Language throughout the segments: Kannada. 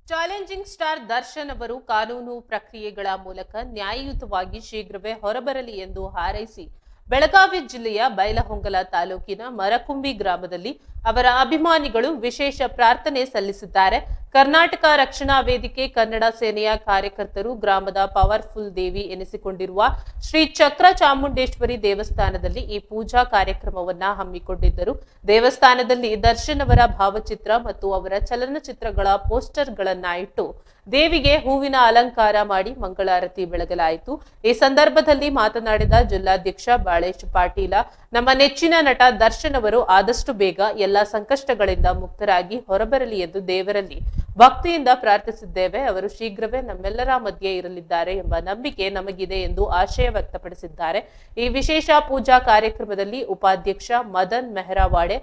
ಚಾಲೆಂಜಿಂಗ್ ಸ್ಟಾರ್ ದರ್ಶನ್ ಅವರು ಕಾನೂನು ಪ್ರಕ್ರಿಯೆಗಳ ಮೂಲಕ ನ್ಯಾಯಯುತವಾಗಿ ಶೀಘ್ರವೇ ಹೊರಬರಲಿ ಎಂದು ಹಾರೈಸಿ ಬೆಳಗಾವಿ ಜಿಲ್ಲೆಯ ಬೈಲಹೊಂಗಲ ತಾಲೂಕಿನ ಮರಕುಂಬಿ ಗ್ರಾಮದಲ್ಲಿ ಅವರ ಅಭಿಮಾನಿಗಳು ವಿಶೇಷ ಪ್ರಾರ್ಥನೆ ಸಲ್ಲಿಸಿದ್ದಾರೆ. ಕರ್ನಾಟಕ ರಕ್ಷಣಾ ವೇದಿಕೆ ಕನ್ನಡ ಸೇನೆಯ ಕಾರ್ಯಕರ್ತರು ಗ್ರಾಮದ ಪವರ್ಫುಲ್ ದೇವಿ ಎನಿಸಿಕೊಂಡಿರುವ ಶ್ರೀ ಚಕ್ರ ಚಾಮುಂಡೇಶ್ವರಿ ದೇವಸ್ಥಾನದಲ್ಲಿ ಈ ಪೂಜಾ ಕಾರ್ಯಕ್ರಮವನ್ನ ಹಮ್ಮಿಕೊಂಡಿದ್ದರು. ದೇವಸ್ಥಾನದಲ್ಲಿ ದರ್ಶನ್ ಅವರ ಭಾವಚಿತ್ರ ಮತ್ತು ಅವರ ಚಲನಚಿತ್ರಗಳ ಪೋಸ್ಟರ್ಗಳನ್ನ ಇಟ್ಟು ದೇವಿಗೆ ಹೂವಿನ ಅಲಂಕಾರ ಮಾಡಿ ಮಂಗಳಾರತಿ ಬೆಳಗಲಾಯಿತು. ಈ ಸಂದರ್ಭದಲ್ಲಿ ಮಾತನಾಡಿದ ಜಿಲ್ಲಾಧ್ಯಕ್ಷ ಬಾಳೇಶ್ ಪಾಟೀಲ, ನಮ್ಮ ನೆಚ್ಚಿನ ನಟ ದರ್ಶನ್ ಅವರು ಆದಷ್ಟು ಬೇಗ ಎಲ್ಲಾ ಸಂಕಷ್ಟಗಳಿಂದ ಮುಕ್ತರಾಗಿ ಹೊರಬರಲಿ ಎಂದು ದೇವರಲ್ಲಿ ಭಕ್ತಿಯಿಂದ ಪ್ರಾರ್ಥಿಸಿದ್ದೇವೆ. ಅವರು ಶೀಘ್ರವೇ ನಮ್ಮೆಲ್ಲರ ಮಧ್ಯೆ ಇರಲಿದ್ದಾರೆ ಎಂಬ ನಂಬಿಕೆ ನಮಗಿದೆ ಎಂದು ಆಶಯ ವ್ಯಕ್ತಪಡಿಸಿದ್ದಾರೆ. ಈ ವಿಶೇಷ ಪೂಜಾ ಕಾರ್ಯಕ್ರಮದಲ್ಲಿ ಉಪಾಧ್ಯಕ್ಷ ಮದನ್ ಮೆಹರಾವಾಡೆ,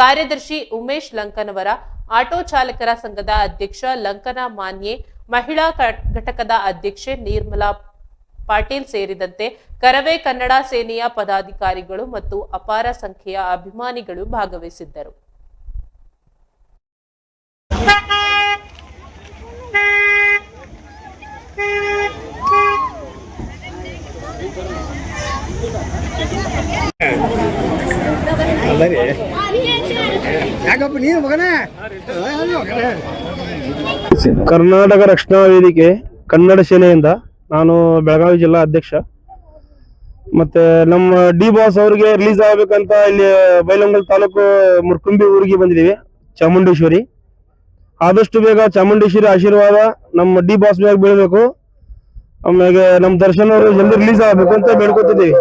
ಕಾರ್ಯದರ್ಶಿ ಉಮೇಶ್ ಲಂಕನವರ, ಆಟೋ ಚಾಲಕರ ಸಂಘದ ಅಧ್ಯಕ್ಷ ಲಂಕನ ಮಾನ್ಯೆ, ಮಹಿಳಾ ಘಟಕದ ಅಧ್ಯಕ್ಷೆ ನಿರ್ಮಲಾ ಪಾಟೀಲ್ ಸೇರಿದಂತೆ ಕರವೇ ಕನ್ನಡ ಸೇನೆಯ ಪದಾಧಿಕಾರಿಗಳು ಮತ್ತು ಅಪಾರ ಸಂಖ್ಯೆಯ ಅಭಿಮಾನಿಗಳು ಭಾಗವಹಿಸಿದ್ದರು. ಕರ್ನಾಟಕ ರಕ್ಷಣಾ ವೇದಿಕೆ ಕನ್ನಡ ಸೇನೆಯಿಂದ ನಾನು ಬೆಳಗಾವಿ ಜಿಲ್ಲಾ ಅಧ್ಯಕ್ಷ. ಮತ್ತೆ ನಮ್ಮ ಡಿ ಬಾಸ್ ಅವರಿಗೆ ರಿಲೀಸ್ ಆಗಬೇಕಂತ ಇಲ್ಲಿ ಬೈಲಹೊಂಗಲ ತಾಲೂಕು ಮುರ್ಕುಂಬಿ ಊರಿಗೆ ಬಂದಿದ್ದೀವಿ. ಚಾಮುಂಡೇಶ್ವರಿ ಆದಷ್ಟು ಬೇಗ ಚಾಮುಂಡೇಶ್ವರಿ ಆಶೀರ್ವಾದ ನಮ್ಮ ಡಿ ಬಾಸ್ ಮ್ಯಾಗ ಬೀಳಬೇಕು. ಆಮೇಲೆ ನಮ್ಮ ದರ್ಶನ್ ಅವರು ಜಲ್ದಿ ರಿಲೀಸ್ ಆಗಬೇಕು ಅಂತ ಬೇಡ್ಕೊತಿದ್ದೀವಿ.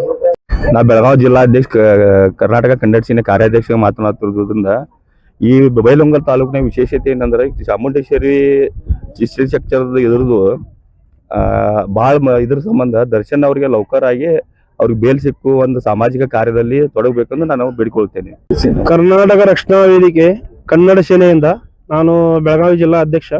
ನಾ ಬೆಳಗಾವಿ ಜಿಲ್ಲಾಧ್ಯಕ್ಷ, ಕರ್ನಾಟಕ ಕನ್ನಡ ಸೇನೆ ಕಾರ್ಯಾಧ್ಯಕ್ಷ ಮಾತನಾಡ್ತಿರೋದ್ರಿಂದ ಈ ಬೈಲಹೊಂಗಲ ತಾಲೂಕಿನ ವಿಶೇಷತೆ ಏನಂದ್ರೆ ಚಾಮುಂಡೇಶ್ವರಿ ಶ್ರೀ ಚಕ್ರದ ಇದ್ರದ್ದು ಭಾಳ ಇದ್ರ ಸಂಬಂಧ ದರ್ಶನ್ ಅವರಿಗೆ ಲೌಕರಾಗಿ ಅವ್ರಿಗೆ ಬೇಲ್ ಸಿಕ್ಕು ಒಂದು ಸಾಮಾಜಿಕ ಕಾರ್ಯದಲ್ಲಿ ತೊಡಗಬೇಕೆಂದು ನಾನು ಬೇಡಿಕೊಳ್ತೇನೆ. ಕರ್ನಾಟಕ ರಕ್ಷಣಾ ವೇದಿಕೆ ಕನ್ನಡ ಸೇನೆಯಿಂದ ನಾನು ಬೆಳಗಾವಿ ಜಿಲ್ಲಾ ಅಧ್ಯಕ್ಷ.